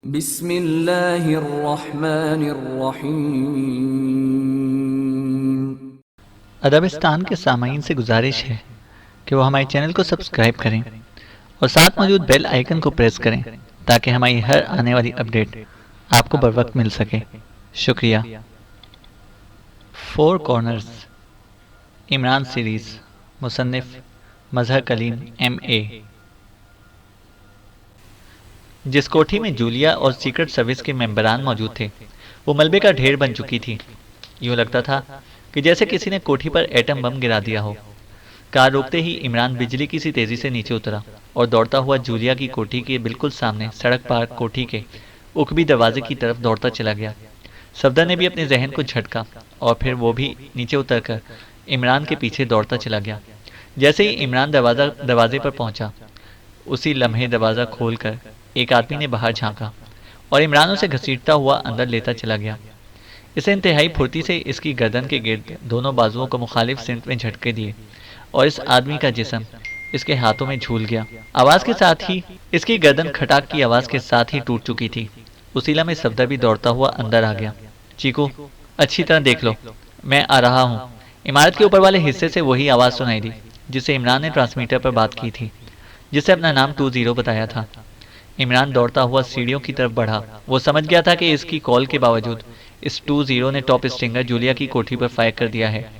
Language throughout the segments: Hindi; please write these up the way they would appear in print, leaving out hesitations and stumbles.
बिस्मिल्लाहिर्रहमानिर्रहीम। अदबिस्तान के सामाईन से गुजारिश है कि वो हमारे चैनल को सब्सक्राइब करें और साथ मौजूद बेल आइकन को प्रेस करें ताकि हमारी हर आने वाली अपडेट आपको बर वक्त मिल सके। शुक्रिया। फोर कॉर्नर्स इमरान सीरीज़, मुसन्निफ मजहर कलीम MA। जिस कोठी में जूलिया और सीक्रेट सर्विस के मेंबरान मौजूद थे वो मलबे का ढेर बन चुकी थी। यूँ लगता था कि जैसे किसी ने कोठी पर एटम बम गिरा दिया हो। कार रोकते ही इमरान बिजली की सी तेजी से नीचे उतरा और दौड़ता हुआ जूलिया की कोठी के बिल्कुल सामने सड़क पार कोठी के उकबी दरवाजे की तरफ दौड़ता चला गया। सफदर ने भी अपने जहन को झटका और फिर वो भी नीचे उतरकर इमरान के पीछे दौड़ता चला गया। जैसे ही इमरान दरवाजे पर पहुंचा उसी लम्हे दरवाज़ा खोलकर एक आदमी ने बाहर झांका और इमरान उसे घसीटता हुआ अंदर लेता चला गया। इसे इंतहाई फुर्ती से इसकी गर्दन के गिर्द दोनों बाजुओं को मुखालिफ सिमत में झटके दिए और इस आदमी का जिस्म इसके हाथों में झूल गया। आवाज़ के साथ ही इसकी गर्दन खटाक की आवाज़ के साथ ही टूट चुकी थी। उसीला में सफदर भी दौड़ता हुआ अंदर आ गया। चीकू, अच्छी तरह देख लो, मैं आ रहा हूँ। इमारत के ऊपर वाले हिस्से से वही आवाज़ सुनाई दी जिसे इमरान ने ट्रांसमीटर पर बात की थी, जिसे अपना नाम 20 बताया था। इमरान दौड़ता हुआ सीढ़ियों की तरफ बढ़ा। वो समझ गया था कि इसकी कॉल के बावजूद इस 20 ने टॉप स्ट्रिंगर जूलिया की कोठी पर फायर कर दिया है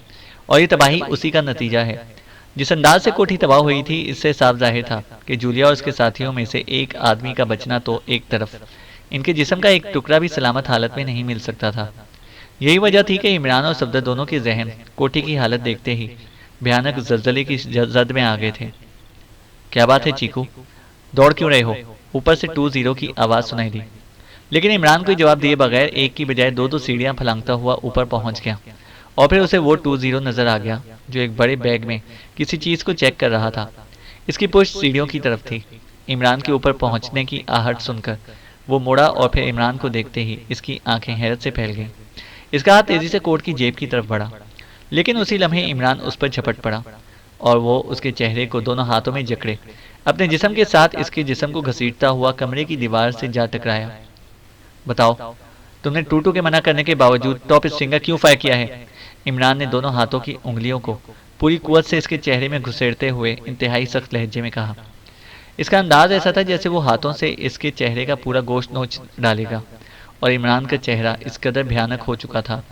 और ये तबाही उसी का नतीजा है। जिस अंदाज से कोठी तबाह हुई थी इससे साफ जाहिर था कि जूलिया और उसके साथियों में से एक आदमी का बचना तो एक तरफ, इनके जिस्म का एक टुकड़ा भी सलामत हालत में नहीं मिल सकता था। यही वजह थी कि इमरान और सफदर दोनों के जहन कोठी की हालत देखते ही भयानक जल्जले की जद में आ गए थे। क्या बात है चीकू, दौड़ क्यों रहे हो? ऊपर से 20 की आवाज़ सुनाई दी। लेकिन इमरान को जवाब दिए बगैर एक की बजाय दो सीढ़ियां फलांगता हुआ ऊपर पहुंच गया और फिर उसे वो 20 नजर आ गया जो एक बड़े बैग में किसी चीज़ को चेक कर रहा था। इसकी पुष्ट सीढ़ियों की तरफ थी। इमरान के ऊपर पहुंचने की आहट सुनकर वो मुड़ा और फिर इमरान को देखते ही इसकी आंखें हैरत से फैल गईं। इसका हाथ तेजी से कोट की जेब की तरफ बढ़ा, लेकिन उसी लम्हे इमरान उस पर झपट पड़ा और वो उसके चेहरे को दोनों हाथों में जकड़े अपने जिस्म के साथ इसके जिस्म को घसीटता हुआ कमरे की दीवार से जा टकराया। बताओ, तुमने टूटू के मना करने के बावजूद टॉप स्ट्रिंगर क्यों फायर किया है? इमरान ने दोनों हाथों की उंगलियों को पूरी कुव्वत से इसके चेहरे में घुसेड़ते हुए इंतहाई सख्त लहजे में कहा। इसका अंदाज ऐसा था जैसे वो हाथों से इसके चेहरे का पूरा गोश्त नोच डालेगा और इमरान का चेहरा इस कदर भयानक हो चुका था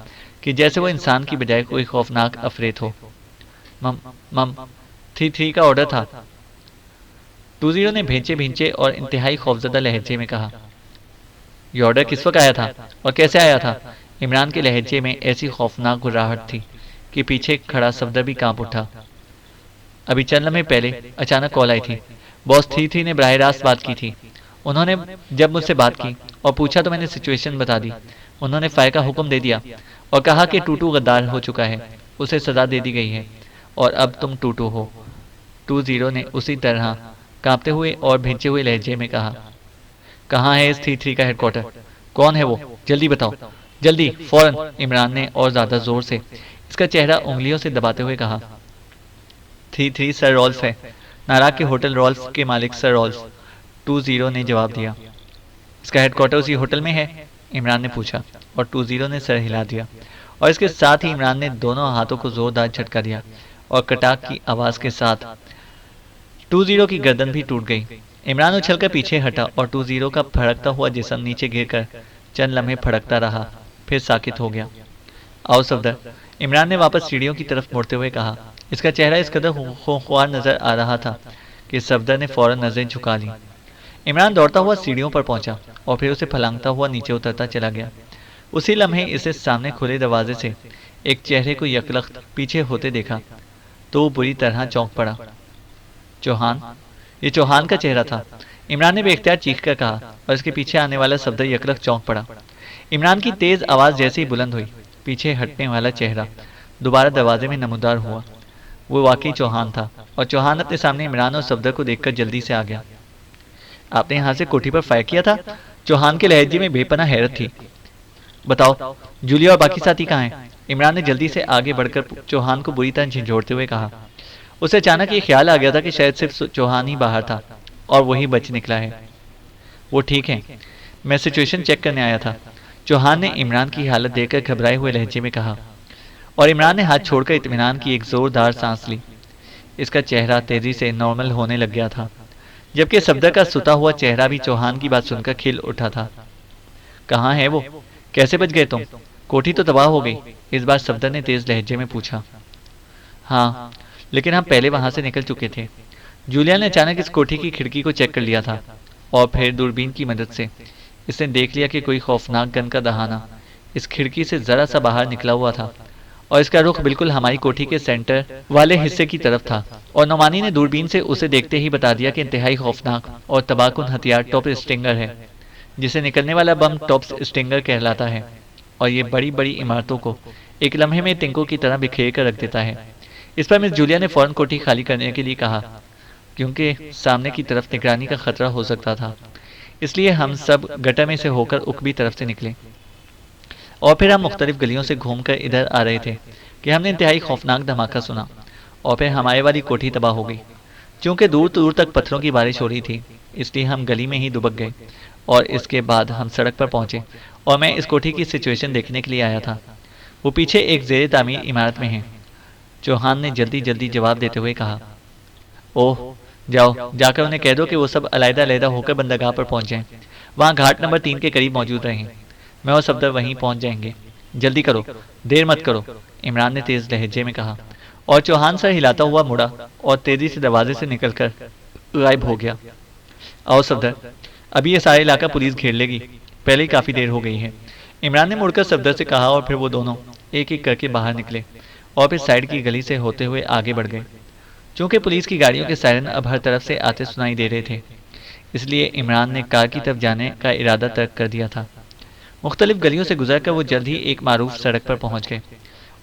कि जैसे वो इंसान की बजाय कोई खौफनाक अफरेत हो। मम मम 3 का ऑर्डर था, 20 ने भेंचे भींचे और इंतहाई खौफजदा लहजे में कहा। ये ऑर्डर किस वक्त आया था और कैसे आया था? इमरान के लहजे में ऐसी खौफनाक गुर्राहट थी कि पीछे खड़ा सफदर भी कांप उठा। अभी चंद लम्हे पहले अचानक कॉल आई थी। बॉस 3 ने बराह रास्त बात की थी। उन्होंने जब मुझसे बात की और पूछा तो मैंने सिचुएशन बता दी। उन्होंने फायर का हुक्म दे दिया और कहा कि टूटू गद्दार हो चुका है, उसे सजा दे दी गई है और अब तुम टूटू हो। 20 ने उसी तरह कांपते हुए और भिंचे हुए लहजे में कहा। कहाँ है इस 3 का हेडक्वार्टर? कौन है वो? जल्दी बताओ, जल्दी, फौरन। इमरान ने और ज्यादा जोर से इसका चेहरा उंगलियों से दबाते हुए कहा। 3 सर रॉल्फ है, नाराग के होटल रॉल्फ के मालिक सर रॉल्फ। 20 ने जवाब दिया। इसका हेडक्वार्टर उसी होटल में है? इमरान ने पूछा और 20 ने सर हिला दिया और इसके साथ ही इमरान ने दोनों हाथों को जोरदार झटका दिया और कटाक की आवाज़ के साथ 20 की गर्दन भी टूट गई। इमरान उछलकर पीछे हटा और 20 का फड़कता हुआ जिस्म नीचे गिरकर चंद लम्हे फड़कता रहा, फिर साकित हो गया। आओ सफदर, इमरान ने वापस सीढ़ियों की तरफ मुड़ते हुए कहा। इसका चेहरा इस कदर खूंखार नजर आ रहा था कि सफदर ने फौरन नजरें झुका ली। इमरान दौड़ता हुआ सीढ़ियों पर पहुंचा और फिर उसे फलांगता हुआ नीचे उतरता चला गया। उसी लम्हे इसे सामने खुले दरवाजे से एक चेहरे को यकलख्त पीछे होते देखा तो वो बुरी तरह चौंक पड़ा। चौहान, ये चौहान का चेहरा था। इमरान ने बेख्तियार चीख कर कहा और इसके पीछे आने वाला सफदर यकलख्त चौंक पड़ा। इमरान की तेज आवाज़ जैसे ही बुलंद हुई, पीछे हटने वाला चेहरा दोबारा दरवाजे में नमूदार हुआ। वो वाकई चौहान था और चौहान अपने सामने इमरान और सफदर को देखकर जल्दी से आ गया। आपने यहाँ से कोठी पर फायर किया था? चौहान के लहजे में बेपनाह हैरत थी। बताओ, जूलिया और बाकी साथी कहाँ हैं? इमरान ने जल्दी से आगे बढ़कर चौहान को बुरी तरह झिझोड़ते हुए कहा। उसे अचानक ये ख्याल आ गया था कि शायद सिर्फ चौहान ही बाहर था और वही बच निकला है। वो ठीक है, मैं सिचुएशन चेक करने आया था, चौहान ने इमरान की हालत देखकर घबराए हुए लहजे में कहा। और इमरान ने हाथ छोड़कर इत्मीनान की एक जोरदार सांस ली। इसका चेहरा तेजी से नॉर्मल होने लग गया था, जबकि सफदर का सुता हुआ चेहरा भी चौहान की बात सुनकर खिल उठा था। कहाँ है वो? कैसे बच गए तुम? कोठी तो तबाह हो गई, इस बार सफदर ने तेज लहजे में पूछा। हाँ, लेकिन हम पहले वहां से निकल चुके थे। जूलिया ने अचानक इस कोठी की खिड़की को चेक कर लिया था और फिर दूरबीन की मदद से इसने देख लिया कि कोई खौफनाक गन का दहाना इस खिड़की से जरा सा बाहर निकला हुआ था और इसका रुख बिल्कुल हमारी कोठी के सेंटर वाले हिस्से की तरफ था। और नौमानी ने दूरबीन से उसे देखते ही बता दिया कि इंतहाई खौफनाक और तबाहकुन हथियार टॉप स्टिंगर है, जिसे निकलने वाला बम टॉप स्टिंगर कहलाता है और ये बड़ी बड़ी इमारतों को एक लम्हे में तिनकों की तरह बिखेर कर रख देता है। इस पर मिस जूलिया ने फौरन कोठी खाली करने के लिए कहा, क्योंकि सामने की तरफ निगरानी का खतरा हो सकता था। इसलिए हम सब गटर में से होकर उकबी तरफ से निकले और फिर हम मुख्तलिफ गलियों से घूमकर इधर आ रहे थे कि हमने इंतहाई खौफनाक धमाका सुना और फिर हमारे वाली कोठी तबाह हो गई। चूंकि दूर दूर तक पत्थरों की बारिश हो रही थी, इसलिए हम गली में ही दुबक गए और इसके बाद हम सड़क पर पहुंचे और मैं इस कोठी की सिचुएशन देखने के लिए आया था। वो पीछे एक जेर तामीर इमारत में है, चौहान ने जल्दी जल्दी जवाब देते हुए कहा। ओह, जाओ जाकर उन्हें कह दो कि वो सब अलहदा अलहदा होकर बंदरगाह पर पहुंच जाएं। वहाँ घाट नंबर 3 के करीब मौजूद रहें। मैं और सफदर वहीं पहुंच जाएंगे। जल्दी करो, देर मत करो, इमरान ने तेज लहजे में कहा और चौहान सर हिलाता हुआ मुड़ा और तेजी से दरवाजे से निकलकर गायब हो गया। आओ सफदर, अभी ये सारा इलाका पुलिस घेर लेगी, पहले ही काफ़ी देर हो गई है, इमरान ने मुड़कर सफदर से कहा और फिर वो दोनों एक एक करके बाहर निकले और फिर साइड की गली से होते हुए आगे बढ़ गए। चूंकि पुलिस की गाड़ियों के सायरन अब हर तरफ से आते सुनाई दे रहे थे, इसलिए इमरान ने कार की तरफ जाने का इरादा तर्क कर दिया था। मुख्तलिफ गलियों से गुजरकर वो जल्द ही एक मारूफ सड़क पर पहुंच गए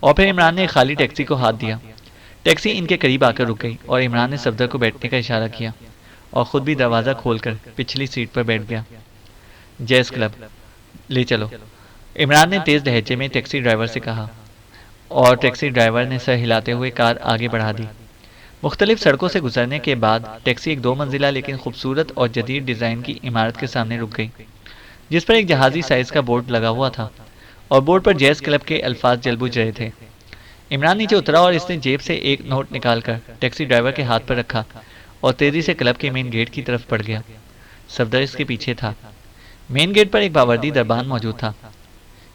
और फिर इमरान ने एक खाली टैक्सी को हाथ दिया। टैक्सी इनके करीब आकर रुक गई और इमरान ने सफदर को बैठने का इशारा किया और ख़ुद भी दरवाज़ा खोलकर पिछली सीट पर बैठ गया। जैस क्लब ले चलो, इमरान ने तेज़ लहजे में टैक्सी ड्राइवर से कहा और टैक्सी ड्राइवर ने सर हिलाते हुए कार आगे बढ़ा दी। मुख्तलिफ सड़कों से गुजरने के बाद टैक्सी एक 2 मंजिला लेकिन खूबसूरत और जदीद डिज़ाइन की इमारत के सामने रुक गई, जिस पर एक जहाज़ी साइज़ का बोर्ड लगा हुआ था और बोर्ड पर जैज़ क्लब के अल्फाज जल बुझ रहे थे। इमरान नीचे उतरा और इसने जेब से एक नोट निकालकर टैक्सी ड्राइवर के हाथ पर रखा और तेज़ी से क्लब के मेन गेट की तरफ बढ़ गया। सफदर इसके पीछे था। मेन गेट पर एक बावर्दी दरबान मौजूद था।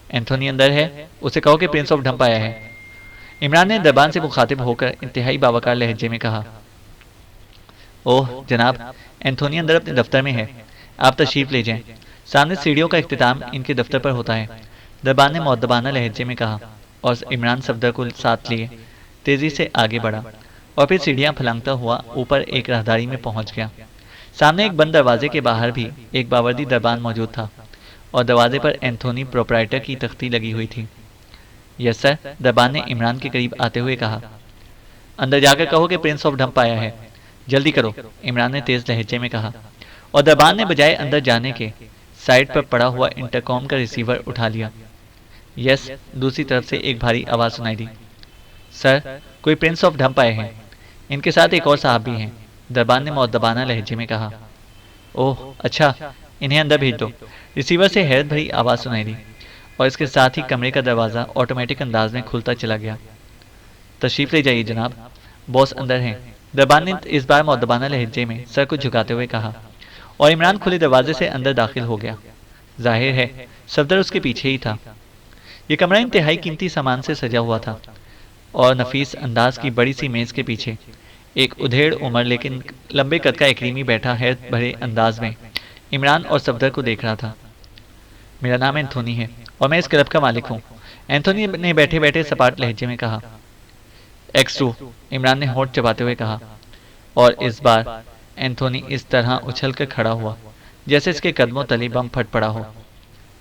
एंथोनी अंदर है, उसे कहो कि प्रिंस ऑफ ढंप आया है, इमरान ने दरबान से मुखातिब होकर इंतहाई बावकार लहजे में कहा। ओह जनाब, एंथोनी अंदर अपने दफ्तर में है, आप तशरीफ़ ले जाएं। सामने सीढ़ियों का इख्तिताम इनके दफ्तर पर होता है, दरबान ने मुअद्दबाना लहजे में कहा और इमरान सफदर को साथ लिए तेज़ी से आगे बढ़ा और फिर सीढ़ियाँ फलांगता हुआ ऊपर एक राहदारी में पहुंच गया। सामने एक बंद दरवाजे के बाहर भी एक बावर्दी दरबान मौजूद था और दरवाजे पर एंथोनी प्रोपराइटर की तख्ती लगी हुई थी। यस सर, दरबान ने इमरान के करीब आते हुए कहा। अंदर जाकर कहो कि प्रिंस ऑफ ढंप आया है, जल्दी करो, इमरान ने तेज़ लहजे में कहा और दरबान ने बजाय अंदर जाने के साइड पर पड़ा हुआ इंटरकॉम का रिसीवर उठा लिया। यस, दूसरी तरफ से एक भारी आवाज़ सुनाई दी। सर, कोई प्रिंस ऑफ ढंप आए हैं, इनके साथ एक और साहब भी हैं, दरबान ने मुअद्दबाना लहजे में कहा। ओह अच्छा, इन्हें अंदर भेज दो, रिसीवर से हैरत भरी आवाज़ सुनाई दी और इसके साथ ही कमरे का दरवाज़ा ऑटोमेटिक अंदाज में खुलता चला गया। तशरीफ़ ले जाइए जनाब, बॉस अंदर हैं, दरबान ने इस बार मुअद्दबाना लहजे में सर को झुकाते हुए कहा और इमरान खुले दरवाजे से अंदर दाखिल हो गया। जाहिर है सफदर उसके पीछे ही था। ये कमरा इंतहाई कीमती सामान से सजा हुआ था और नफीस अंदाज की बड़ी सी मेज़ के पीछे एक उधेड़ उम्र लेकिन लंबे कद का एकरीमी बैठा हैरत भरे अंदाज में इमरान और सफदर को देख रहा था। मेरा नाम एंथोनी है और मैं इस क्लब का मालिक हूँ, एंथोनी ने बैठे बैठे सपाट लहजे में कहा। X2, इमरान ने होंठ चबाते हुए कहा और इस बार एंथोनी इस तरह उछल कर खड़ा हुआ जैसे इसके कदमों तले बम फट पड़ा हो।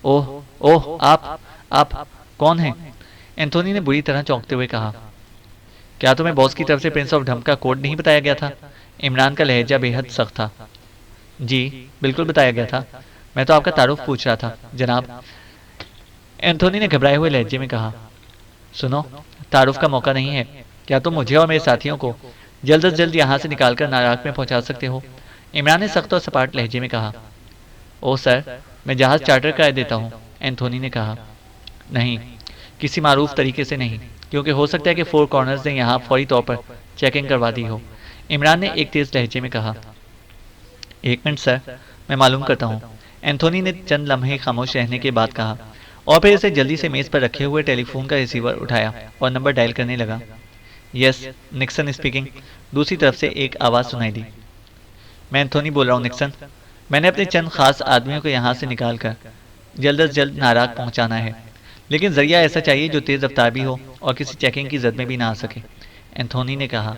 ओह ओह, आप कौन हैं? एंथोनी ने बुरी तरह चौंकते हुए कहा। क्या तुम्हें बॉस की तरफ से प्रिंस ऑफ ढंप का कोड नहीं बताया गया था? इमरान का लहजा बेहद सख्त था। जी बिल्कुल बताया गया था, मैं तो आपका तारुफ पूछ रहा था जनाब, एंथोनी ने घबराए हुए लहजे में कहा। सुनो, तारुफ का मौका नहीं है, क्या तुम मुझे और मेरे साथियों को जल्द से जल्द यहाँ से निकालकर नाराक में पहुँचा सकते हो? इमरान ने सख्त और सपाट लहजे में कहा। ओह सर, मैं जहाज़ चार्टर कराए देता हूँ, एंथोनी ने कहा। नहीं, किसी मारूफ तरीके से नहीं, क्योंकि हो सकता है कि फोर कॉर्नर्स ने यहाँ फौरी तौर पर चेकिंग करवा दी हो, इमरान ने एक तेज लहजे में कहा। एक मिनट सर, मैं मालूम करता हूँ, एंथोनी ने चंद लम्हे खामोश रहने के बाद कहा, और फिर इसे जल्दी से मेज पर रखे हुए टेलीफोन का रिसीवर उठाया और नंबर डायल करने लगा। Yes, Nixon speaking. दूसरी तरफ से एक आवाज़ सुनाई दी। मैं एंथोनी बोल रहा हूँ निक्सन। मैंने अपने चंद खास आदमियों को यहाँ से निकाल कर जल्द अज जल्द नाराग पहुँचाना है, लेकिन जरिया ऐसा चाहिए जो तेज़ रफ्तार भी हो और किसी चेकिंग की जद में भी ना आ सके, एंथोनी ने कहा।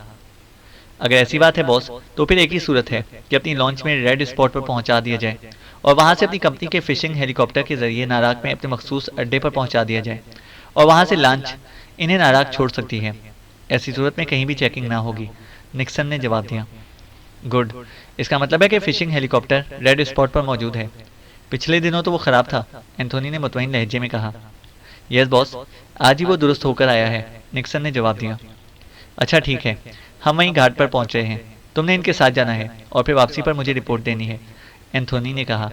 अगर ऐसी बात है बॉस, तो फिर एक ही सूरत है कि अपनी लॉन्च में रेड स्पॉट पर पहुंचा दिया जाए और वहां से अपनी कंपनी के फिशिंग हेलीकॉप्टर के जरिए नाराग में अपने मखसूस अड्डे पर पहुंचा दिया जाए और वहां से लॉन्च इन्हें नाराग छोड़ सकती है। ऐसी सूरत में कहीं भी चेकिंग ना होगी, निक्सन ने जवाब दिया। गुड, इसका मतलब है कि फिशिंग हेलीकॉप्टर रेड स्पॉट पर मौजूद है। पिछले दिनों तो वो खराब था, एंथोनी ने मुतमईन लहजे में कहा। यस बॉस, आज ही वो दुरुस्त होकर आया है, निक्सन ने जवाब दिया। अच्छा ठीक है, हम वहीं घाट पर पहुंच रहे हैं, तुमने इनके साथ जाना है और फिर वापसी पर मुझे रिपोर्ट देनी है, एंथोनी ने कहा।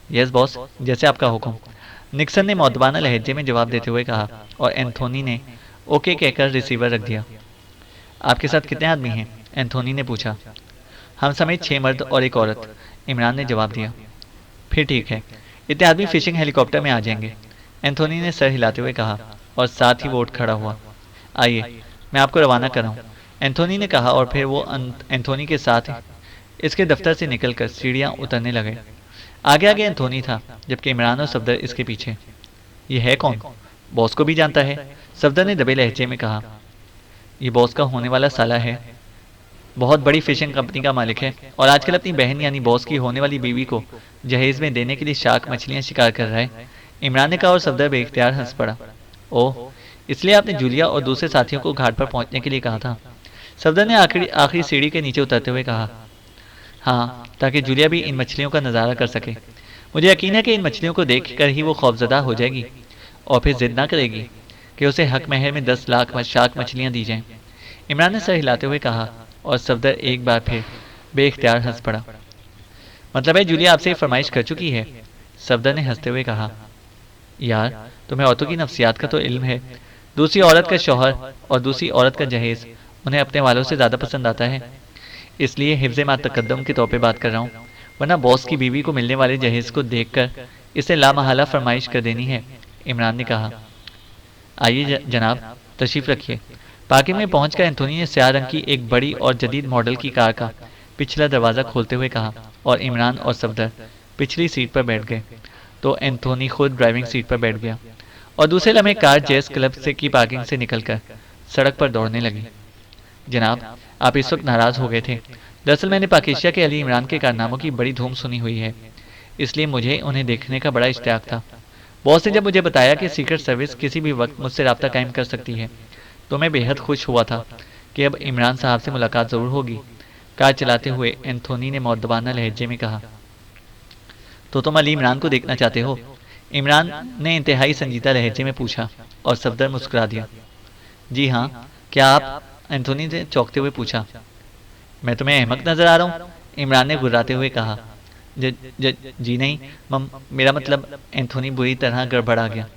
यस बॉस, जैसे आपका हुक्म, निक्सन ने मौदबाना लहजे में जवाब देते हुए कहा और एंथोनी ने ओके कहकर रिसीवर रख दिया। आपके साथ कितने आदमी हैं, एंथोनी ने पूछा। हम समेत 6 मर्द और एक औरत, इमरान ने जवाब दिया। फिर ठीक है, इतने आदमी फिशिंग हेलीकॉप्टर में आ जाएंगे, एंथोनी ने सर हिलाते हुए कहा और साथ ही वो उठ खड़ा हुआ। आइए, मैं आपको रवाना कर रहा हूँ, एंथोनी ने कहा और फिर वो एंथोनी के साथ इसके दफ्तर से निकलकर सीढ़ियाँ उतरने लगे। आगे आगे एंथोनी था, जबकि इमरान और सफदर इसके पीछे। ये है कौन? बॉस को भी जानता है, सफदर ने दबे लहजे में कहा। ये बॉस का होने वाला साला है, बहुत बड़ी फिशिंग कंपनी का मालिक है और आजकल अपनी बहन यानी बॉस की होने वाली बीवी को जहेज में देने के लिए शार्क मछलियाँ शिकार कर रहा है, इमरान ने कहा और सफदर बेइख्तियार हंस पड़ा। ओह, इसलिए आपने जूलिया और दूसरे साथियों को घाट पर पहुंचने के लिए कहा था, सफदर ने आखिरी सीढ़ी के नीचे उतरते हुए कहा। हाँ, ताकि जूलिया भी इन मछलियों का नज़ारा कर सके। मुझे यकीन है कि इन मछलियों को देखकर ही वो खौफजदा हो जाएगी और फिर जिद ना करेगी कि उसे हक महर में 10 लाख शार्क मछलियाँ दी जाएं, इमरान ने सर हिलाते हुए कहा और सफदर एक बार फिर बेइख्तियार हंस पड़ा। मतलब है जूलिया आपसे फरमाइश कर चुकी है, सफदर ने हंसते हुए कहा। यार, तुम्हें औरतों की नफ्सियात का तो इल्म है। दूसरी औरत का शौहर और दूसरी औरत का जहेज उन्हें अपने वालों से ज़्यादा पसंद आता है, इसलिए हिफ्ज़े मा तकद्दम के तौर पे बात कर रहा हूँ, वरना बॉस की बीवी को मिलने वाले जहेज को देखकर इसे लामहला फरमाइश कर देनी है, इमरान ने कहा। आइए जनाब, तशरीफ़ रखिए। पार्किंग में पहुंचकर एंथोनी ने स्याह रंग की एक बड़ी और जदीद मॉडल की कार का पिछला दरवाज़ा खोलते हुए कहा और इमरान और सफदर पिछली सीट पर बैठ गए तो एंथोनी खुद ड्राइविंग सीट पर बैठ गया और दूसरे लम्हे कार जैस क्लब से की पार्किंग से निकलकर सड़क पर दौड़ने लगी। जनाब, आप इस वक्त नाराज़ हो गए थे। दरअसल मैंने पाकिस्तान के अली इमरान के कारनामों की बड़ी धूम सुनी हुई है, इसलिए मुझे उन्हें देखने का बड़ा इश्तियाक था। बॉस ने जब मुझे बताया कि सीक्रेट सर्विस किसी भी वक्त मुझसे रब्ता कायम कर सकती है, तो मैं बेहद खुश हुआ था कि अब इमरान साहब से मुलाकात ज़रूर होगी, कार चलाते हुए एंथोनी ने मौदबाना लहजे में कहा। तो तुम अली इमरान को देखना चाहते हो? इमरान ने इंतहाई संजीदा लहजे में पूछा और सफदर मुस्कुरा दिया। जी हाँ, क्या आप? एंथोनी ने चौंकते हुए पूछा। मैं तुम्हें अहमक नजर आ रहा हूँ? इमरान ने गुर्राते हुए कहा। जी नहीं, मेरा मतलब, एंथोनी बुरी तरह गड़बड़ा गया।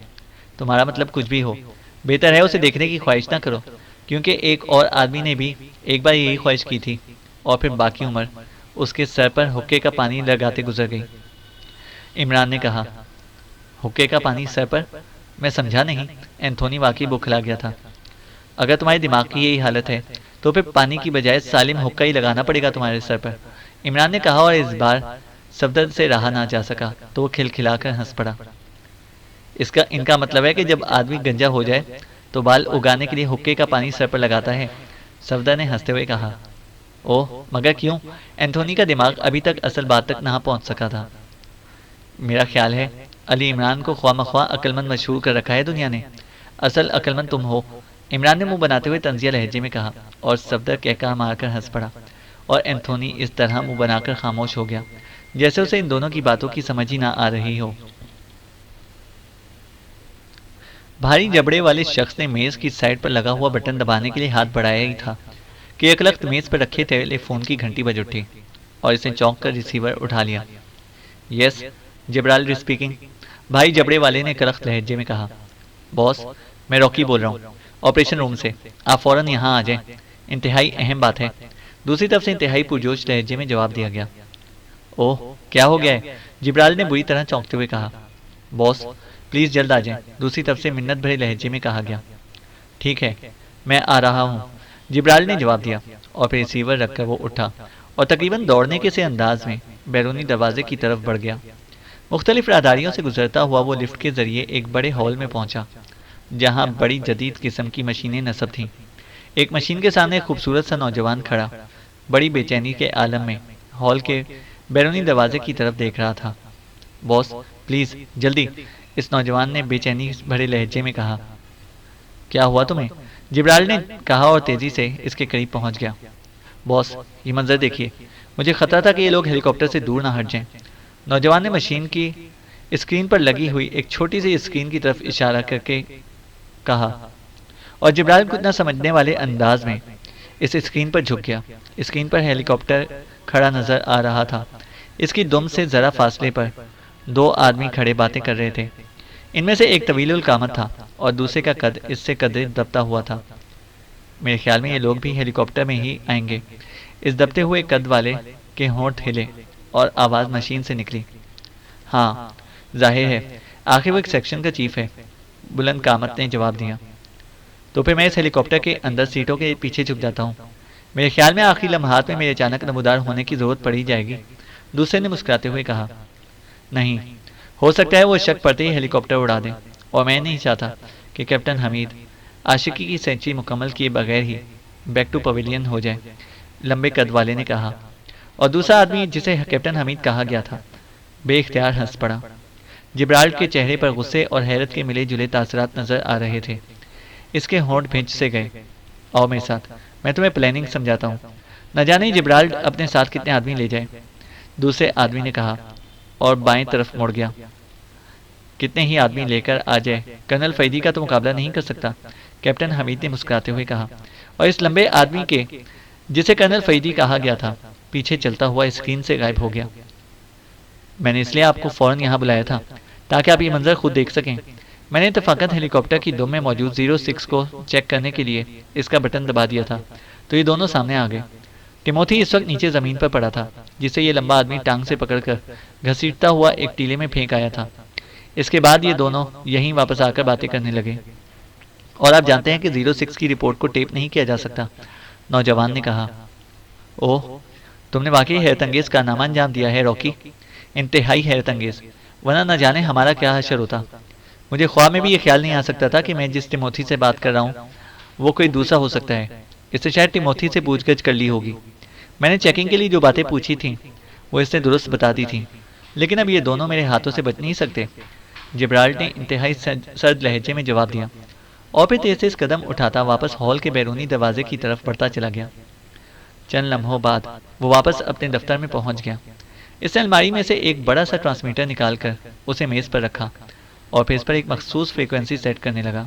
तुम्हारा मतलब कुछ भी हो, बेहतर है उसे देखने की ख्वाहिश ना करो, क्योंकि एक और आदमी ने भी एक बार यही ख्वाहिश की थी और फिर बाकी उम्र उसके सर पर हुक्के का पानी लगाते गुजर गई, इमरान ने कहा। हुक्के का पानी सर पर? मैं समझा नहीं। एंथोनी वाकई बौखला गया था। अगर तुम्हारे दिमाग की यही हालत है तो फिर पानी की बजाय सालिम हुक्का ही लगाना पड़ेगा तुम्हारे सर पर, इमरान ने कहा और इस बार सफदर से रहा ना जा सका तो वो खिलखिलाकर हंस पड़ा। इनका मतलब है कि जब आदमी गंजा हो जाए तो बाल उगाने के लिए हुक्के का पानी सर पर लगाता है, सफदर ने हंसते हुए कहा। ओह, मगर क्यों? एंथोनी का दिमाग अभी तक असल बात तक ना पहुंच सका था। मेरा ख्याल है अली इमरान को ख्वामख्वा अक्लमंद मशहूर कर रखा है दुनिया ने। असल अक्लमंद तुम हो, इमरान ने मुंह बनाते हुए तंजिया लहजे में कहा और सफदर कहकर मारकर हंस पड़ा और एंथोनी इस तरह मुंह बनाकर खामोश हो गया जैसे उसे इन दोनों की बातों की समझ ही ना आ रही हो। भारी जबड़े वाले शख्स ने मेज की साइड पर लगा हुआ बटन दबाने के लिए हाथ बढ़ाया ही था कि एकलख्त मेज पर रखे टेलीफोन की घंटी बज उठी और इसने चौंक कर रिसीवर उठा लिया। यस, जिब्राल स्पीकिंग। भाई जबड़े वाले ने करख्त लहजे में कहा। बॉस, मैं रॉकी बोल रहा हूँ, ऑपरेशन रूम से। आप फौरन यहाँ आ जाएं, इंतहाई अहम बात है। दूसरी तरफ से इंतहाई पुरजोश लहजे में जवाब दिया गया। ओह, क्या हो गया है? जिब्राल ने बुरी तरह चौंकते हुए कहा। बॉस, प्लीज़ जल्द आ जाएं, दूसरी तरफ से मिन्नत भरे लहजे में कहा गया। ठीक है, मैं आ रहा हूँ, जिब्राल ने जवाब दिया और फिर रिसीवर रखकर वो उठा और तकरीबन दौड़ने के से अंदाज में बैरूनी दरवाजे की तरफ बढ़ गया। मुख्तलिफ राहदारियों से गुजरता हुआ वो लिफ्ट के जरिए एक बड़े हॉल में पहुंचा, जहां बड़ी जदीद किस्म की मशीनें नस्ब थीं। एक मशीन के सामने एक खूबसूरत सा नौजवान खड़ा बड़ी बेचैनी के आलम में हॉल के बैरूनी दरवाजे की तरफ देख रहा था। बॉस, प्लीज़ जल्दी, इस नौजवान ने बेचैनी भरे लहजे में कहा। क्या हुआ तुम्हें? जिब्राल ने कहा और तेजी से इसके करीब पहुंच गया। बॉस, ये मंजर देखिए, मुझे खतरा था कि ये लोग हेलीकॉप्टर से दूर ना हट जाएं। नौजवान ने मशीन की स्क्रीन पर लगी हुई एक छोटी सी स्क्रीन की तरफ इशारा करके कहा और जिब्राल कुछ न समझने वाले अंदाज में इस स्क्रीन पर झुक गया। स्क्रीन पर हेलीकॉप्टर खड़ा नजर आ रहा था। इसकी दुम से जरा फासले पर दो आदमी खड़े बातें कर रहे थे। इनमें से एक तवीलुल कामत था और दूसरे का कद इससे कदरे दबता हुआ था। मेरे ख्याल में ये लोग भी हेलीकॉप्टर में ही आएंगे। इस दबते हुए कद वाले के होंठ हिले और आवाज़ मशीन से निकली। हाँ, जाहिर है, आखिर वो एक सेक्शन का चीफ है, बुलंद कामत ने जवाब दिया। तो फिर मैं इस हेलीकॉप्टर के अंदर सीटों के पीछे छुप जाता हूँ। मेरे ख्याल में आखिरी लम्हात में मेरे अचानक नमूदार होने की ज़रूरत पड़ ही जाएगी, दूसरे ने मुस्कुराते हुए कहा। नहीं, हो सकता है वो शक पड़ते ही हेलीकॉप्टर उड़ा दें, और मैं नहीं चाहता कि कैप्टन हमीद आशिकी की सेंचुरी मुकम्मल किए बगैर ही बैक टू पवेलियन हो जाए, लंबे कद वाले ने कहा। और दूसरा आदमी जिसे कैप्टन हमीद कहा गया था बेइख्तियार हंस पड़ा। जिब्राल्ट के चेहरे पर गुस्से और हैरत के मिले जुले तासरात नजर आ रहे थे। इसके होंठ भींच से गए। आओ मेरे साथ, मैं तुम्हें प्लानिंग समझाता हूँ। न जाने जिब्राल्ट अपने साथ कितने आदमी ले जाए, दूसरे आदमी ने कहा और बाएं तरफ मुड़ गया। कितने ही आदमी लेकर आ जाए, कर्नल फैदी का तो मुकाबला नहीं कर सकता, कैप्टन हमीद ने मुस्कुराते हुए कहा और इस लंबे आदमी के, जिसे कर्नल फैदी कहा गया था, पीछे चलता हुआ स्क्रीन से गायब हो गया। मैंने इसलिए आपको फौरन यहाँ बुलाया था ताकि आप ये मंजर खुद देख सकें। मैंने इत्तफाकन हेलीकॉप्टर की दुम में मौजूद 06 को चेक करने के लिए इसका बटन दबा दिया था, तो ये दोनों सामने आ गए। टिमोथी इस वक्त नीचे ज़मीन पर पड़ा था, जिसे ये लंबा आदमी टांग से पकड़कर घसीटता हुआ एक टीले में फेंक आया था। इसके बाद ये दोनों यहीं वापस आकर बातें करने लगे। और आप जानते हैं कि 06 की रिपोर्ट को टेप नहीं किया जा सकता, नौजवान ने कहा। ओह, तुमने वाकई हैरतंगेज कारनामा अंजाम दिया है रॉकी, इंतहाई हैरतंगेज, वरना न जाने हमारा क्या हशर होता। मुझे ख्वाब में भी ये ख्याल नहीं आ सकता था कि मैं जिस टिमोथी से बात कर रहा हूँ वो कोई दूसरा हो सकता है। इससे शायद टिमोथी से पूछगछ कर ली होगी। मैंने चेकिंग के लिए जो बातें पूछी थीं वो इसने दुरुस्त बता दी थी, लेकिन अब ये दोनों मेरे हाथों से बच नहीं सकते, जिब्राल्ट ने इंतहाई सर्द लहजे में जवाब दिया और फिर तेज तेज कदम उठाता वापस हॉल के बैरूनी दरवाजे की तरफ बढ़ता चला गया। चंद लम्हों बाद वो वापस अपने दफ्तर में पहुंच गया। इसने अलमारी में से एक बड़ा सा ट्रांसमीटर निकालकर उसे मेज़ पर रखा और फिर इस पर एक मखसूस फ्रीक्वेंसी सेट करने लगा।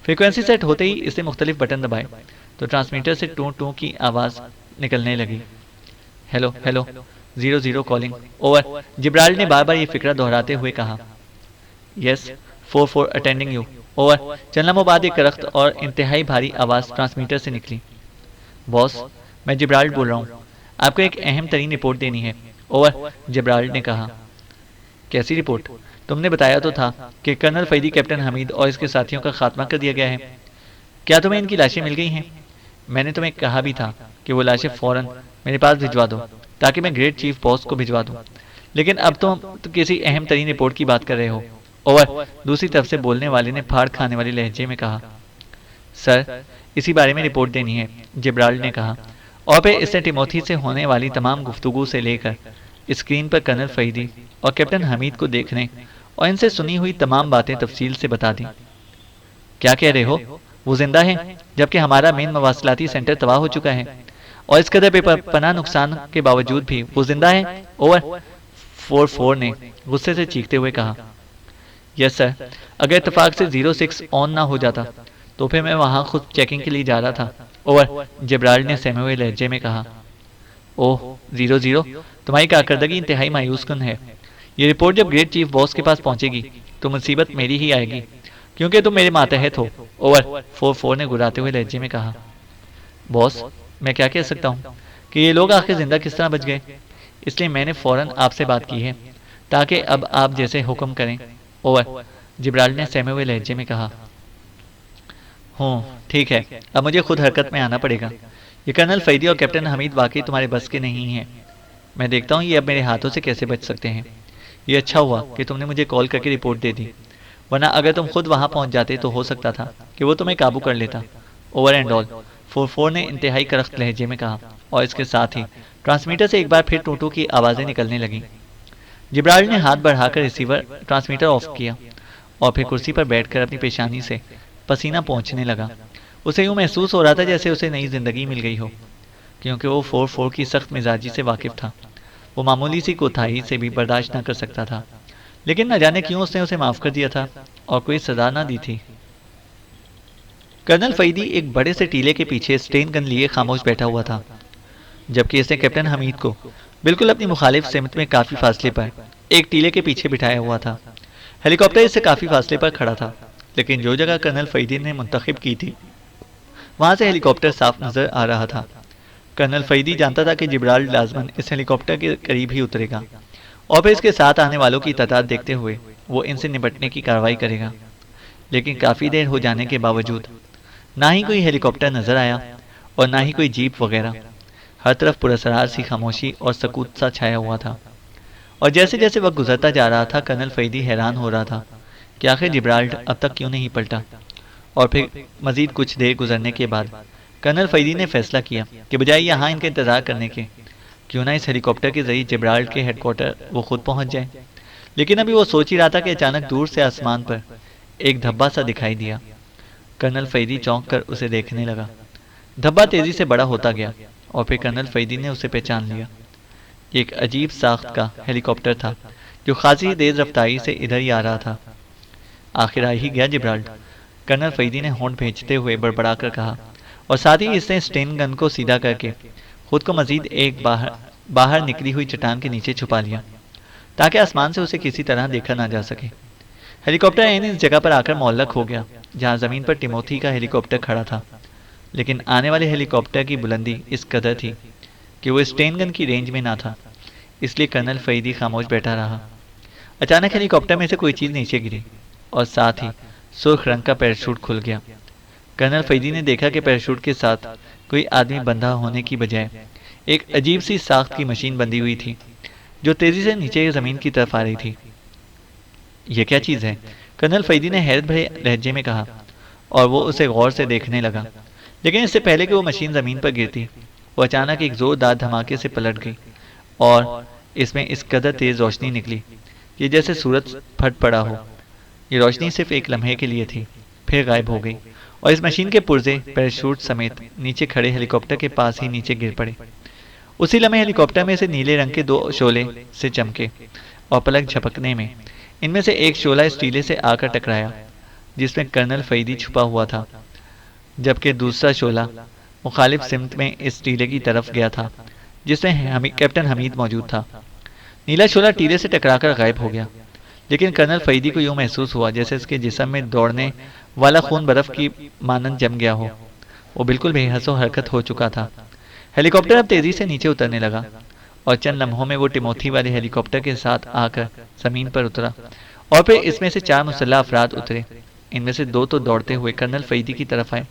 फ्रीक्वेंसी सेट होते ही इसने मुख्तलिफ बटन दबाए तो ट्रांसमीटर से टू टू की आवाज़ निकलने लगी। हेलो हेलो, 00 कॉलिंग ओवर, जिब्राल्ट ने बार बार ये फिक्रा दोहराते हुए कहा। Yes, 44 attending you over. चंद लम्हों बाद एक करख्त और इंतहाई भारी आवाज़ ट्रांसमीटर से निकली। बॉस, मैं जिब्राल्ट बोल रहा हूँ, आपको एक अहम तरीन रिपोर्ट देनी है ओवर, जिब्राल्ट ने कहा। कैसी रिपोर्ट? तुमने बताया तो था कि कर्नल फैदी, कैप्टन हमीद और इसके साथियों का खात्मा कर दिया गया है। क्या तुम्हें इनकी लाशें मिल गई हैं? मैंने तुम्हें कहा भी था कि वो लाशें फौरन मेरे पास भिजवा दो ताकि मैं ग्रेट चीफ बॉस को भिजवा दूं, लेकिन अब तुम तो किसी अहम तरीन रिपोर्ट की बात कर रहे हो ओवर, दूसरी तरफ से बोलने वाले ने फाड़ खाने वाले लहजे में कहा। सर, इसी बारे में रिपोर्ट देनी है, जिब्राल्ट ने कहा और फिर इसने टिमोथी से होने वाली तमाम गुफ्तगू से लेकर स्क्रीन पर कर्नल फैदी और कैप्टन हमीद को देखने और इनसे सुनी हुई तमाम बातें तफसील से बता दी। क्या कह रहे हो? वो जिंदा है जबकि हमारा मेन मवासलाती सेंटर तबाह हो चुका है और इस कदर बेपनाह नुकसान के बावजूद भी वो जिंदा है ओवर, 44 ने गुस्से से चीखते हुए कहा। यस सर, अगर इत्तेफाक से 06 ऑन ना हो जाता तो फिर मैं वहाँ खुद चेकिंग के लिए जा रहा था ओवर, जिब्राल्ट ने सहमे हुए लहजे में कहा। ओह 00, तुम्हारी कारकर्दगी इंतहाई मायूस कुन है। ये रिपोर्ट जब ग्रेट चीफ बॉस के पास पहुंचेगी तो मुसीबत मेरी ही आएगी, क्योंकि तुम मेरे मातहत हो। ओवर। 4-4 ने गुर्राते हुए लहजे में कहा। बॉस, मैं क्या कह सकता हूँ कि ये लोग आखिर जिंदा किस तरह बच गए, इसलिए मैंने फौरन आपसे बात की है, ताकि अब आप जैसे हुक्म करें। ओवर। जिब्राल्ट ने सहमे हुए लहजे में कहा। ठीक है, अब मुझे खुद हरकत में आना पड़ेगा। ये कर्नल फैदी और कैप्टन हमीद वाकई तुम्हारे बस के नहीं हैं। मैं देखता हूँ ये अब मेरे हाथों से कैसे बच सकते हैं। ये अच्छा हुआ कि तुमने मुझे कॉल करके रिपोर्ट दे दी, वरना अगर तुम खुद वहां पहुंच जाते तो हो सकता था कि वो तुम्हें काबू कर लेता। ओवर एंड ऑल, 4-4 ने इंतहाई करख्त लहजे में कहा, और इसके साथ ही ट्रांसमीटर से एक बार फिर टूटू की आवाज़ें निकलने लगीं। जिब्राल्ट ने हाथ बढ़ाकर रिसीवर ट्रांसमीटर ऑफ किया और फिर कुर्सी पर बैठकर अपनी पेशानी से पसीना पहुंचने लगा। उसे यूं महसूस हो रहा था जैसे उसे नई जिंदगी मिल गई हो, क्योंकि वो 4-4 की सख्त मिजाजी से वाकिफ था। वो मामूली सी कोताही से भी बर्दाश्त न कर सकता था, लेकिन न जाने क्यों उसने उसे माफ कर दिया था और कोई सजा न दी थी। कर्नल फैदी एक बड़े से टीले के पीछे स्टेन गन लिए खामोश बैठा हुआ था, जबकि इसने कैप्टन हमीद को बिल्कुल अपनी मुखालिफ सिमत में काफी फासले पर एक टीले के पीछे बिठाया हुआ था। हेलीकॉप्टर इससे काफी फासले पर खड़ा था, लेकिन जो जगह कर्नल फैदी ने मुंतखब की थी वहां से हेलीकॉप्टर साफ नजर आ रहा था। कर्नल फैदी जानता था कि जिब्राल्ट लाजमन इस हेलीकॉप्टर के करीब ही उतरेगा और फिर इसके साथ आने वालों की तादाद देखते हुए वो इनसे निपटने की कार्रवाई करेगा। लेकिन काफ़ी देर हो जाने के बावजूद ना ही कोई हेलीकॉप्टर नजर आया और ना ही कोई जीप वगैरह। हर तरफ पुरस्कार सी खामोशी और सकूत सा छाया हुआ था। और जैसे जैसे वक्त गुजरता जा रहा था, कर्नल फैदी हैरान हो रहा था कि आखिर जिब्राल्ट अब तक क्यों नहीं पलटा। और फिर मजीद कुछ देर गुजरने के बाद कर्नल फैदी ने फैसला किया कि बजाय यहाँ इनका इंतजार करने के, क्यों ना इस हेलीकॉप्टर के जरिए जिब्राल्ट के हेडक्वार्टर वो खुद पहुंच जाए। लेकिन अभी वो सोच ही रहा था कि अचानक दूर से आसमान पर एक धब्बा सा दिखाई दिया। कर्नल फैदी चौंक कर उसे देखने लगा। धब्बा तेजी से बड़ा होता गया और फिर कर्नल फैदी ने उसे पहचान लिया। एक अजीब साख्त का हेलीकॉप्टर था जो खासी तेज रफ्तारी से इधर ही आ रहा था। आखिर आ ही गया जिब्राल्ट, कर्नल फैदी ने होंठ भेजते हुए बड़बड़ा कर कहा, और साथ ही इसने स्टेन गन को सीधा करके खुद को मजीद एक बाहर निकली हुई चट्टान के नीचे छुपा लिया, ताकि आसमान से उसे किसी तरह देखा ना जा सके। हेलीकॉप्टर इस जगह पर आकर मौलक हो गया जहां जमीन पर टिमोथी का हेलीकॉप्टर खड़ा था, लेकिन आने वाले हेलीकॉप्टर की बुलंदी इस कदर थी कि वो स्टेन गन की रेंज में ना था, इसलिए कर्नल फैदी खामोश बैठा रहा। अचानक हेलीकॉप्टर में से कोई चीज नीचे गिरी और साथ ही सुर्ख रंग का पैराशूट खुल गया। कर्नल फैदी ने देखा कि पैराशूट के साथ कोई आदमी बंधा होने की बजाय एक अजीब सी साख्त की मशीन बंधी हुई थी जो तेजी से नीचे जमीन की तरफ आ रही थी। यह क्या चीज है? कर्नल फैदी ने हैरत भरे लहजे में कहा और वो उसे गौर से देखने लगा। लेकिन इससे पहले कि वो मशीन जमीन पर गिरती, वो अचानक एक जोरदार धमाके से पलट गई और इसमें इस कदर तेज रोशनी निकली कि जैसे सूरज फट पड़ा हो। ये रोशनी सिर्फ एक लम्हे के लिए थी, फिर गायब हो गई और इस मशीन के पुर्जे पैराशूट समेत नीचे खड़े हेलीकॉप्टर के पास ही नीचे गिर पड़े। उसी लम्हे हेलीकॉप्टर में से नीले रंग के 2 शोले से चमके और पलक झपकने में इनमें से एक शोला इस टीले से आकर टकराया जिसमें कर्नल फैदी छुपा हुआ था, जबकि दूसरा शोला मुखालिफ सिमत में इस टीले की तरफ गया था जिसमें कैप्टन हमीद मौजूद था। नीला शोला टीले से टकराकर गायब हो गया, लेकिन कर्नल फैदी को यूं महसूस हुआ जैसे उसके जिस्म में दौड़ने वाला खून बर्फ की मानंद जम गया हो। वो बिल्कुल बेहसो हरकत हो चुका था। हेलीकॉप्टर अब तेजी से नीचे उतरने लगा और चंद लम्हों में वो टिमोथी वाले हेलीकॉप्टर के साथ आकर जमीन पर उतरा और फिर इसमें से 4 मुसल्लह अफराद उतरे। इनमें से 2 तो दौड़ते हुए कर्नल फैदी की तरफ आए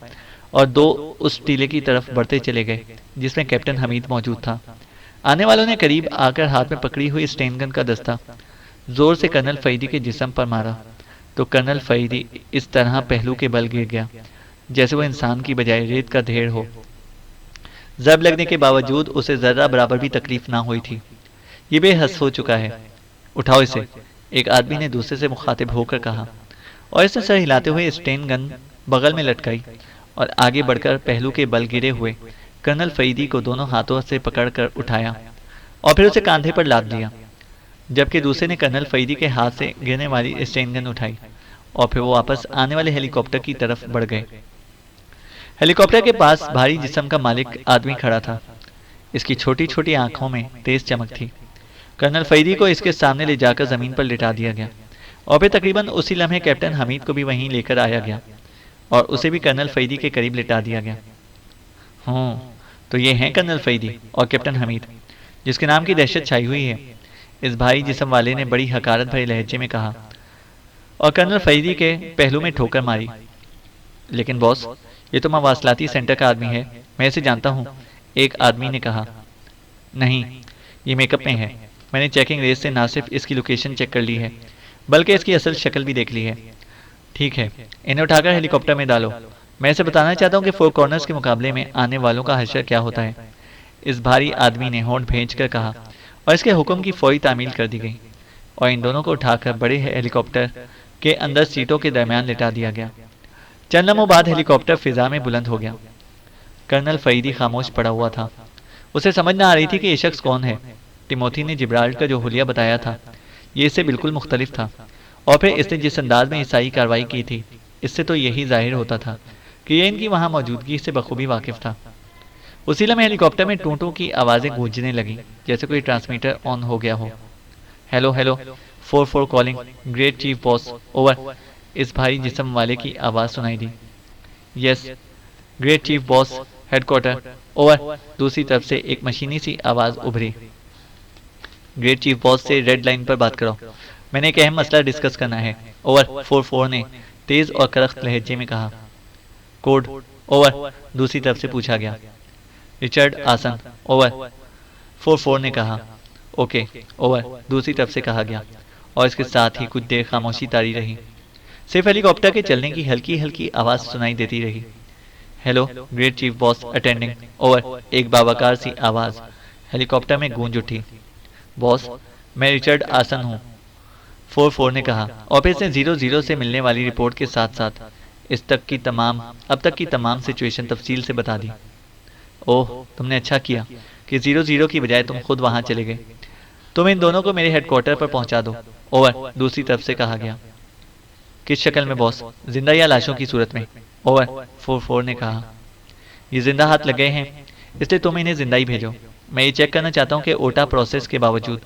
और 2 उस टीले की तरफ बढ़ते चले गए जिसमें कैप्टन हमीद मौजूद था। आने वालों ने करीब आकर हाथ में पकड़ी हुई स्टेन गन का दस्ता जोर से कर्नल फैदी के जिस्म पर मारा तो कर्नल फैदी इस तरह पहलू के बल गिर गया जैसे वो इंसान की बजाय रेत का ढेर हो। जब लगने के बावजूद उसे जर्रा बराबर भी तकलीफ ना हुई थी। ये बेहस हो चुका है, उठाओ इसे, एक आदमी ने दूसरे से मुखातिब होकर कहा और इसने सर हिलाते हुए स्टेन गन बगल में लटकाई और आगे बढ़कर पहलू के बल गिरे हुए कर्नल फैदी को दोनों हाथों से पकड़कर उठाया और फिर उसे कांधे पर लाद लिया, जबकि दूसरे ने कर्नल फैदी के हाथ से गिरने वाली स्टेन गन उठाई और फिर वो वापस आने वाले हेलीकॉप्टर की तरफ बढ़ गए। हेलीकॉप्टर के पास भारी जिस्म का मालिक आदमी खड़ा था। इसकी छोटी छोटी आंखों में तेज चमक थी। कर्नल फरीदी को इसके सामने ले जाकर जमीन पर लिटा दिया गया और फिर तकरीबन उसी लम्हे कैप्टन हमीद को भी वहीं लेकर आया गया और उसे भी कर्नल फरीदी के करीब लिटा दिया गया। तो ये हैं कर्नल फरीदी और कैप्टन हमीद, जिसके नाम की दहशत छाई हुई है, इस भारी जिस्म वाले ने बड़ी हकारत भरे लहजे में कहा और कर्नल फरीदी के पहलू में ठोकर मारी। लेकिन बॉस, ये तो मवासलाती सेंटर का आदमी है, मैं इसे जानता हूँ, एक आदमी ने कहा। नहीं, ये मेकअप में है, मैंने चेकिंग रेस से ना सिर्फ इसकी लोकेशन चेक कर ली है बल्कि इसकी असल शक्ल भी देख ली है। ठीक है, इन्हें उठाकर हेलीकॉप्टर में डालो। मैं इसे बताना चाहता हूँ कि फोर कॉर्नर्स के मुकाबले में आने वालों का हशर क्या होता है, इस भारी आदमी ने होंठ भेज कर कहा और इसके हुक्म की फौरी तामील कर दी गई और इन दोनों को उठाकर बड़े हेलीकॉप्टर के अंदर सीटों के दरमियान लिटा दिया गया। चंद लम्हों बाद हेलीकॉप्टर फिजा में बुलंद हो गया। कर्नल फरीदी खामोश पड़ा हुआ था। उसे समझ न आ रही थी कि ये शख्स कौन है। टिमोथी ने जिब्राल्टर का जो हुलिया बताया था ये इससे बिल्कुल मुख्तलिफ था और फिर इसने जिस अंदाज में ईसाई कार्रवाई की थी इससे तो यही जाहिर होता था कि ये इनकी वहां मौजूदगी से बखूबी वाकिफ था। उसी लम्हे हेलीकॉप्टर में टूटों की आवाज़ें गूंजने लगी जैसे कोई ट्रांसमीटर ऑन हो गया हो। Hello hello, 4-4 calling, great chief boss, over. इस भारी जिस्म वाले की आवाज़ सुनाई दी। Yes great chief boss, headquarter, over. दूसरी तरफ से एक मशीनी सी आवाज़ उभरी। ग्रेट चीफ बॉस से रेड लाइन पर बात करो, मैंने एक अहम मसला डिस्कस करना है, ओवर। 4-4 ने तेज और करख्त लहजे में कहा। Code, over. दूसरी तरफ से पूछा गया। रिचर्ड आसन, ओवर। 4-4 ने कहा। Okay, over. दूसरी तरफ से कहा गया और इसके साथ ही कुछ देर खामोशी तारी रही। सिर्फ हेलीकॉप्टर के चलने की हल्की हल्की आवाज़ सुनाई देती रही। Hello great chief boss, attending, over. एक बावकार सी आवाज़ हेलीकॉप्टर में गूंज उठी। बॉस, मैं रिचर्ड आसन हूँ, 4-4 ने कहा और फिर इसने 0-0 से मिलने वाली रिपोर्ट के साथ साथ अब तक की तमाम सिचुएशन तफसील से बता दी। ओह, तुमने अच्छा किया कि 0-0 की बजाय तुम खुद वहां चले गए। तुम इन दोनों को मेरे हेडक्वार्टर पर पहुंचा दो, ओवर। दूसरी तरफ से कहा गया। किस शक्ल में बॉस, जिंदा या लाशों की सूरत में, ओवर। 4-4 ने कहा। ये जिंदा हाथ लग गए हैं इसलिए तुम इन्हें जिंदा ही भेजो। मैं ये चेक करना चाहता हूँ कि ओटा प्रोसेस के बावजूद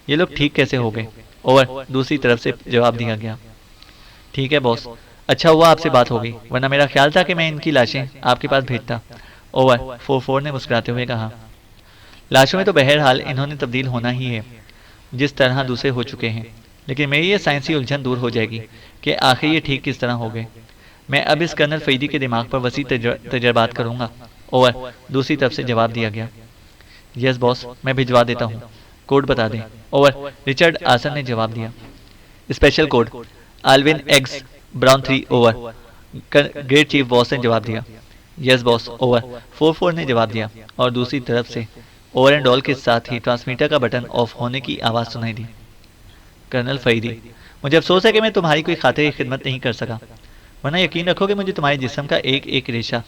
ये लोग ठीक कैसे हो गए, ओवर। दूसरी तरफ से जवाब दिया गया। ठीक है बॉस, अच्छा हुआ आपसे बात हो गई, वरना मेरा ख्याल था कि मैं इनकी लाशें आपके पास भेजता, ओवर। 4-4 ने मुस्कुराते हुए कहा। लाशों में तो बहरहाल इन्होंने तब्दील होना ही है, जिस तरह दूसरे हो चुके हैं, लेकिन मेरी ये साइंसी उलझन दूर हो जाएगी कि आखिर ये ठीक किस तरह हो गए। मैं अब इस कर्नल फरीदी के दिमाग पर वसी तजर्बात करूंगा, ओवर। दूसरी तरफ से जवाब दिया गया। यस बॉस, मैं भिजवा देता हूँ, कोड बता दें, ओवर। रिचर्ड आसन ने जवाब दिया। Special code Alvin X brown 3, over. Great chief boss ने जवाब दिया। Yes boss, over. 4-4 ने जवाब दिया और दूसरी तरफ से ओवर एंड ऑल के साथ ही ट्रांसमीटर का बटन ऑफ होने की आवाज़ सुनाई दी। कर्नल फरीदी, मुझे अफसोस है कि मैं तुम्हारी कोई खातिर खिदमत नहीं कर सका, वरना यकीन रखो कि मुझे तुम्हारे जिस्म का एक एक रेशा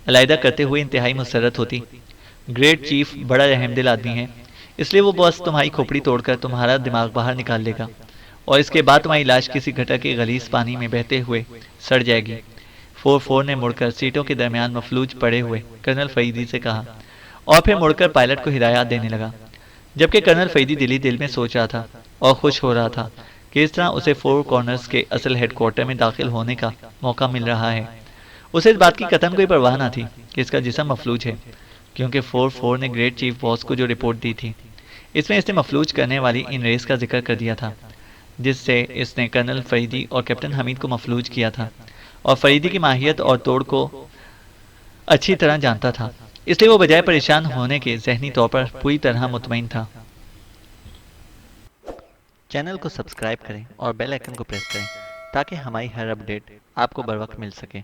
अलहदा करते हुए इंतहाई मुसरत होती। ग्रेट चीफ बड़ा रहमदिल आदमी है, इसलिए वो बस तुम्हारी खोपड़ी तोड़कर तुम्हारा दिमाग बाहर निकाल लेगा और इसके बाद तुम्हारी लाश किसी गटर के गलीज पानी में बहते हुए सड़ जाएगी। 4-4 ने मुड़कर सीटों के दरमियान मफलूज पड़े हुए कर्नल फरीदी से कहा और फिर मुड़कर पायलट को हिदायत देने लगा, जबकि कर्नल फरीदी दिली दिल में सोच रहा था और खुश हो रहा था कि इस तरह उसे 4 कॉर्नर्स के असल हेडक्वार्टर में दाखिल होने का मौका मिल रहा है। उसे इस बात की कतन कोई परवाह न थी कि इसका जिस्म मफलूज है, क्योंकि 4-4 ने ग्रेट चीफ बॉस को जो रिपोर्ट दी थी इसमें इसने मफलूज करने वाली इन रेस का जिक्र कर दिया था, जिससे इसने कर्नल फरीदी और कैप्टन हमीद को मफलूज किया था और फरीदी की माहियत और तोड़ को अच्छी तरह जानता था, इसलिए वो बजाय परेशान होने के जहनी तौर पर पूरी तरह मुतमईन था। चैनल को सब्सक्राइब करें और बेल आइकन को प्रेस करें ताकि हमारी हर अपडेट आपको बर वक्त मिल सके।